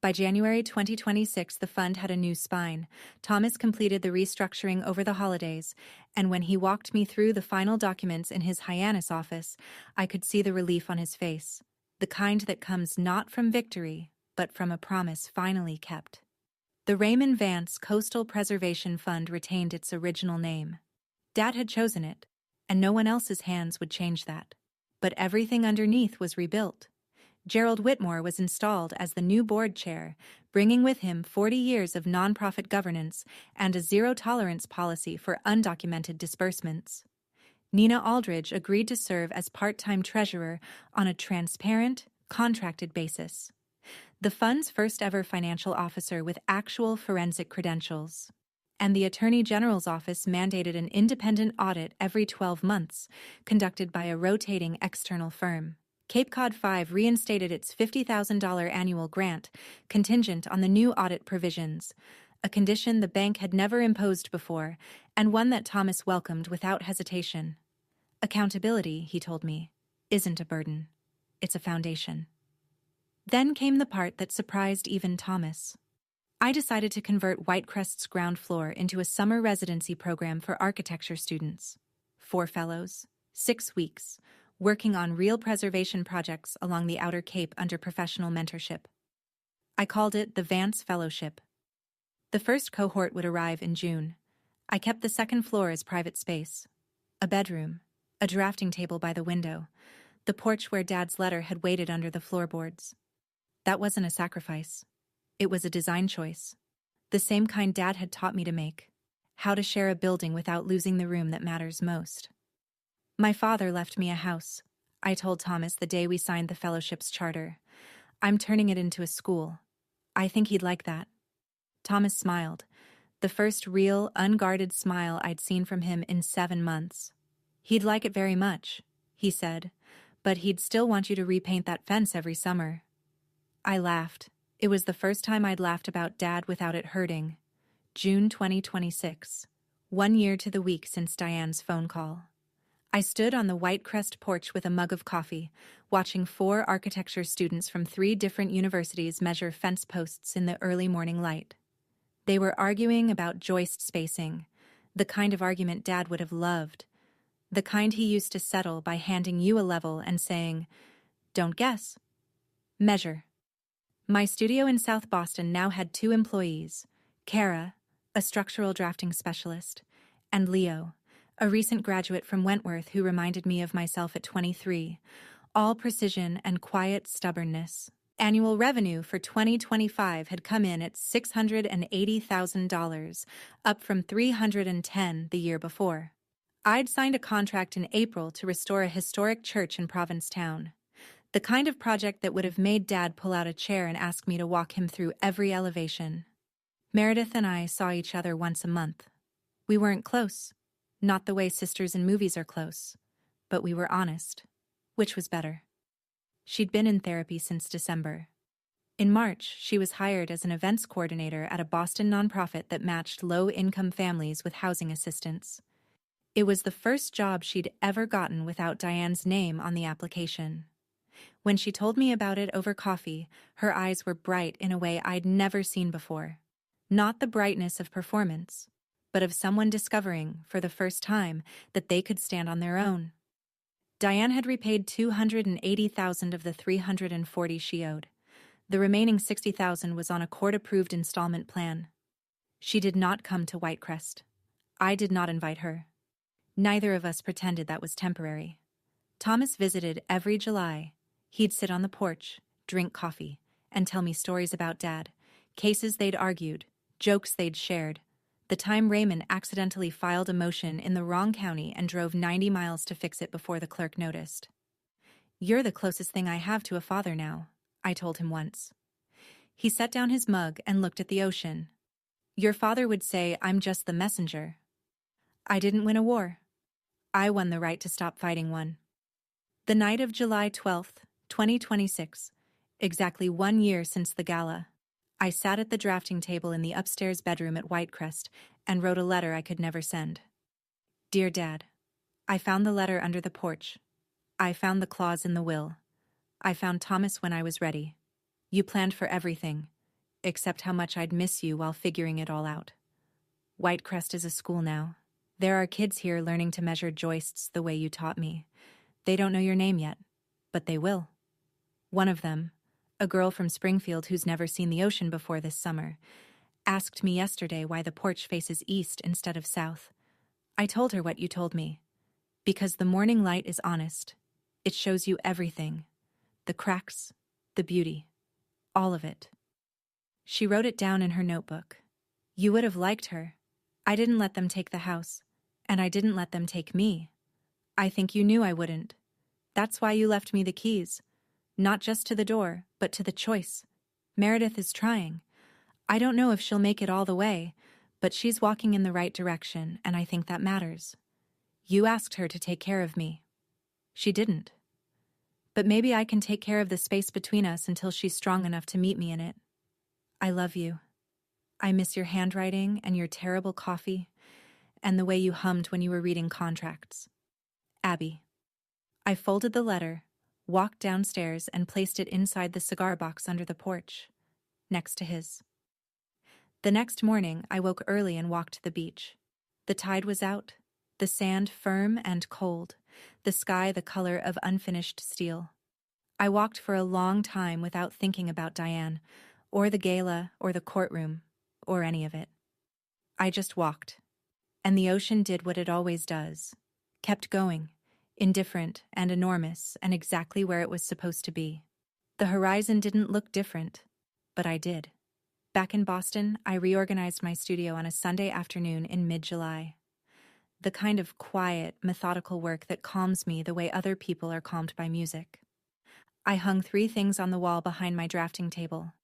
Speaker 1: By January 2026, the fund had a new spine. Thomas completed the restructuring over the holidays, and when he walked me through the final documents in his Hyannis office, I could see the relief on his face, the kind that comes not from victory, but from a promise finally kept. The Raymond Vance Coastal Preservation Fund retained its original name. Dad had chosen it, and no one else's hands would change that. But everything underneath was rebuilt. Gerald Whitmore was installed as the new board chair, bringing with him 40 years of nonprofit governance and a zero-tolerance policy for undocumented disbursements. Nina Aldridge agreed to serve as part-time treasurer on a transparent, contracted basis. The fund's first-ever financial officer with actual forensic credentials. And the Attorney General's office mandated an independent audit every 12 months, conducted by a rotating external firm. Cape Cod 5 reinstated its $50,000 annual grant, contingent on the new audit provisions, a condition the bank had never imposed before, and one that Thomas welcomed without hesitation. Accountability, he told me, isn't a burden. It's a foundation. Then came the part that surprised even Thomas. I decided to convert Whitecrest's ground floor into a summer residency program for architecture students. 4 fellows, 6 weeks, working on real preservation projects along the Outer Cape under professional mentorship. I called it the Vance Fellowship. The first cohort would arrive in June. I kept the second floor as private space. A bedroom, a drafting table by the window, the porch where Dad's letter had waited under the floorboards. That wasn't a sacrifice. It was a design choice. The same kind Dad had taught me to make. How to share a building without losing the room that matters most. My father left me a house. I told Thomas the day we signed the fellowship's charter. I'm turning it into a school. I think he'd like that. Thomas smiled, the first real, unguarded smile I'd seen from him in 7 months. He'd like it very much, he said, but he'd still want you to repaint that fence every summer. I laughed. It was the first time I'd laughed about Dad without it hurting. June 2026, 1 year to the week since Diane's phone call. I stood on the Whitecrest porch with a mug of coffee, watching 4 architecture students from 3 different universities measure fence posts in the early morning light. They were arguing about joist spacing, the kind of argument Dad would have loved, the kind he used to settle by handing you a level and saying, "Don't guess. Measure." My studio in South Boston now had 2 employees, Kara, a structural drafting specialist, and Leo, a recent graduate from Wentworth who reminded me of myself at 23, all precision and quiet stubbornness. Annual revenue for 2025 had come in at $680,000, up from $310,000 the year before. I'd signed a contract in April to restore a historic church in Provincetown, the kind of project that would have made Dad pull out a chair and ask me to walk him through every elevation. Meredith and I saw each other once a month. We weren't close. Not the way sisters in movies are close, but we were honest, which was better. She'd been in therapy since December. In March, she was hired as an events coordinator at a Boston nonprofit that matched low-income families with housing assistance. It was the first job she'd ever gotten without Diane's name on the application. When she told me about it over coffee, her eyes were bright in a way I'd never seen before. Not the brightness of performance, but of someone discovering, for the first time, that they could stand on their own. Diane had repaid $280,000 of the $340,000 she owed. The remaining $60,000 was on a court-approved installment plan. She did not come to Whitecrest. I did not invite her. Neither of us pretended that was temporary. Thomas visited every July. He'd sit on the porch, drink coffee, and tell me stories about Dad, cases they'd argued, jokes they'd shared, the time Raymond accidentally filed a motion in the wrong county and drove 90 miles to fix it before the clerk noticed. "You're the closest thing I have to a father now," I told him once. He set down his mug and looked at the ocean. "Your father would say I'm just the messenger." I didn't win a war. I won the right to stop fighting one. The night of July 12th, 2026, exactly 1 year since the gala, I sat at the drafting table in the upstairs bedroom at Whitecrest and wrote a letter I could never send. "Dear Dad, I found the letter under the porch. I found the clause in the will. I found Thomas when I was ready. You planned for everything, except how much I'd miss you while figuring it all out. Whitecrest is a school now. There are kids here learning to measure joists the way you taught me. They don't know your name yet, but they will. One of them, a girl from Springfield who's never seen the ocean before this summer, asked me yesterday why the porch faces east instead of south. I told her what you told me. Because the morning light is honest. It shows you everything. The cracks, the beauty, all of it. She wrote it down in her notebook. You would have liked her. I didn't let them take the house, and I didn't let them take me. I think you knew I wouldn't. That's why you left me the keys. Not just to the door, but to the choice. Meredith is trying. I don't know if she'll make it all the way, but she's walking in the right direction, and I think that matters. You asked her to take care of me. She didn't. But maybe I can take care of the space between us until she's strong enough to meet me in it. I love you. I miss your handwriting and your terrible coffee, and the way you hummed when you were reading contracts. Abby. I folded the letter, walked downstairs, and placed it inside the cigar box under the porch, next to his. The next morning, I woke early and walked to the beach. The tide was out, the sand firm and cold, the sky the color of unfinished steel. I walked for a long time without thinking about Diane, or the gala, or the courtroom, or any of it. I just walked. And the ocean did what it always does. Kept going, indifferent and enormous, and exactly where it was supposed to be. The horizon didn't look different, but I did. Back in Boston, I reorganized my studio on a Sunday afternoon in mid-July. The kind of quiet, methodical work that calms me the way other people are calmed by music. I hung 3 things on the wall behind my drafting table.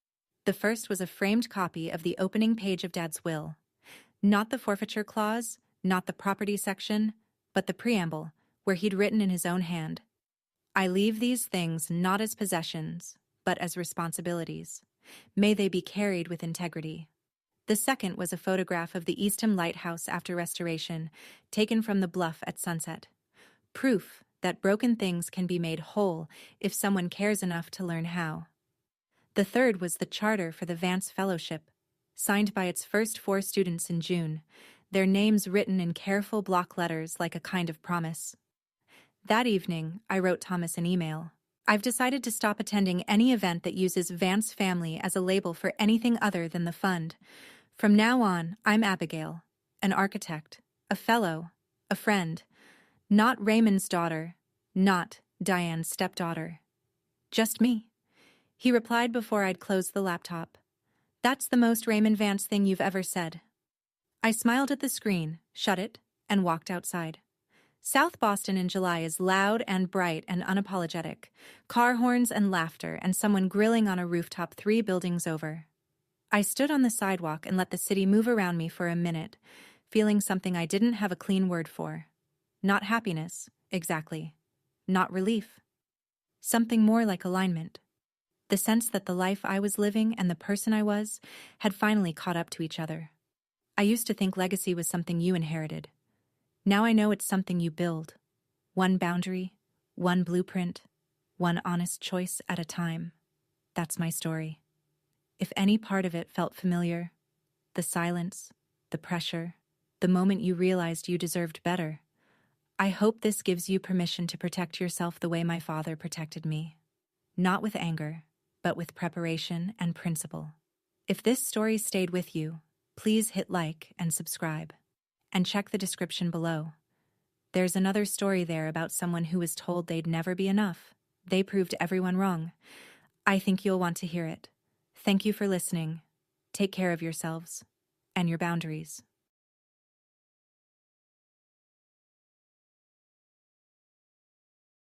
Speaker 1: The first was a framed copy of the opening page of Dad's will. Not the forfeiture clause, not the property section, but the preamble, where he'd written in his own hand, I leave these things not as possessions, but as responsibilities. May they be carried with integrity. The second was a photograph of the Eastham Lighthouse after restoration, taken from the bluff at sunset. Proof that broken things can be made whole if someone cares enough to learn how. The third was the charter for the Vance Fellowship, signed by its first 4 students in June, their names written in careful block letters like a kind of promise. That evening, I wrote Thomas an email. I've decided to stop attending any event that uses Vance Family as a label for anything other than the fund. From now on, I'm Abigail, an architect, a fellow, a friend. Not Raymond's daughter, not Diane's stepdaughter. Just me. He replied before I'd closed the laptop. That's the most Raymond Vance thing you've ever said. I smiled at the screen, shut it, and walked outside. South Boston in July is loud and bright and unapologetic. Car horns and laughter and someone grilling on a rooftop 3 buildings over. I stood on the sidewalk and let the city move around me for a minute, feeling something I didn't have a clean word for. Not happiness, exactly. Not relief. Something more like alignment. The sense that the life I was living and the person I was had finally caught up to each other. I used to think legacy was something you inherited. Now I know it's something you build. One boundary, one blueprint, one honest choice at a time. That's my story. If any part of it felt familiar, the silence, the pressure, the moment you realized you deserved better, I hope this gives you permission to protect yourself the way my father protected me. Not with anger, but with preparation and principle. If this story stayed with you, please hit like and subscribe. And check the description below. There's another story there about someone who was told they'd never be enough. They proved everyone wrong. I think you'll want to hear it. Thank you for listening. Take care of yourselves and your boundaries.